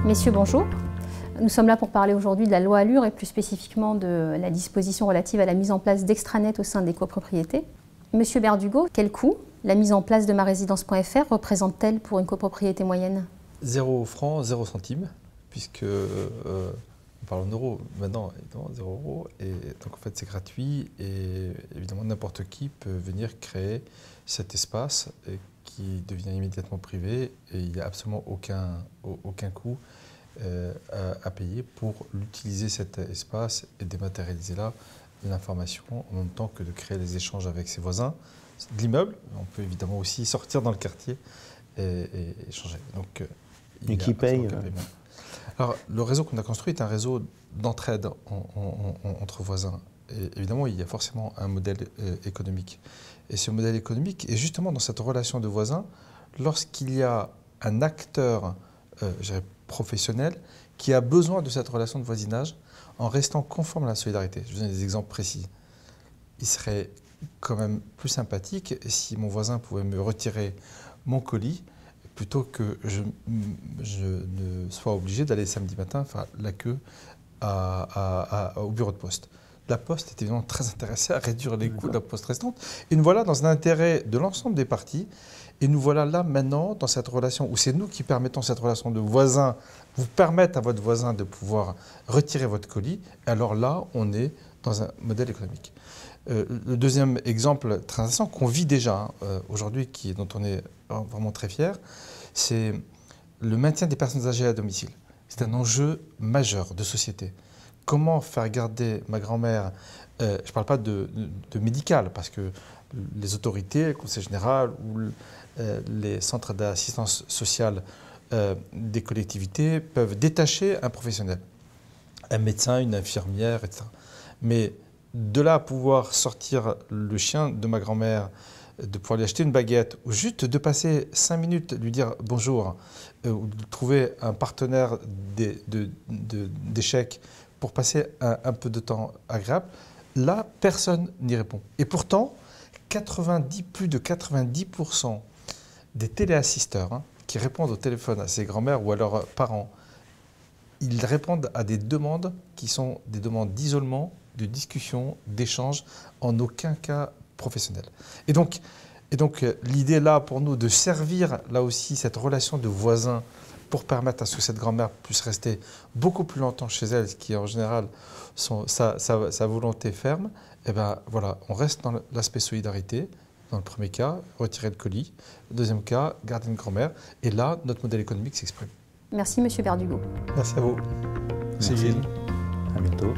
Messieurs, bonjour. Nous sommes là pour parler aujourd'hui de la loi ALUR et plus spécifiquement de la disposition relative à la mise en place d'extranet au sein des copropriétés. Monsieur Berdugo, quel coût la mise en place de marésidence.fr représente-t-elle pour une copropriété moyenne? 0 francs, 0 centimes, puisque on parle en euros maintenant, évidemment 0 euros, et donc en fait c'est gratuit et évidemment n'importe qui peut venir créer cet espace qui devient immédiatement privé et il n'y a absolument aucun coût à payer pour l'utiliser cet espace et dématérialiser là l'information en même temps que de créer les échanges avec ses voisins de l'immeuble. On peut évidemment aussi sortir dans le quartier et échanger. Donc, et qui paye Alors, le réseau qu'on a construit est un réseau d'entraide entre voisins. Et évidemment, il y a forcément un modèle économique. Et ce modèle économique est justement dans cette relation de voisins, lorsqu'il y a un acteur professionnel qui a besoin de cette relation de voisinage en restant conforme à la solidarité. Je vous donne des exemples précis. Il serait quand même plus sympathique si mon voisin pouvait me retirer mon colis plutôt que je ne sois obligé d'aller samedi matin faire la queue au bureau de poste. La Poste est évidemment très intéressée à réduire les coûts de la poste restante. Et nous voilà dans un intérêt de l'ensemble des parties. Et nous voilà là maintenant dans cette relation où c'est nous qui permettons cette relation de voisin, vous permettre à votre voisin de pouvoir retirer votre colis. Alors là, on est dans un modèle économique. Le deuxième exemple très intéressant qu'on vit déjà aujourd'hui, dont on est vraiment très fier, c'est le maintien des personnes âgées à domicile. C'est un enjeu majeur de société. Comment faire garder ma grand-mère, je ne parle pas de médical, parce que les autorités, le conseil général ou les centres d'assistance sociale des collectivités peuvent détacher un professionnel, un médecin, une infirmière, etc. Mais de là à pouvoir sortir le chien de ma grand-mère, de pouvoir lui acheter une baguette, ou juste de passer 5 minutes, lui dire bonjour, ou de trouver un partenaire d'échecs pour passer un peu de temps agréable, là, personne n'y répond. Et pourtant, plus de 90% des téléassisteurs qui répondent au téléphone à ses grands-mères ou à leurs parents, ils répondent à des demandes qui sont des demandes d'isolement, de discussion, d'échange, en aucun cas professionnel. Et donc l'idée là pour nous de servir là aussi cette relation de voisins pour permettre à ce que cette grand-mère puisse rester beaucoup plus longtemps chez elle, ce qui est en général sa volonté ferme, et ben voilà, on reste dans l'aspect solidarité. Dans le premier cas, retirer le colis. Le deuxième cas, garder une grand-mère. Et là, notre modèle économique s'exprime. Merci, Monsieur Berdugo. Merci à vous. Merci. À bientôt.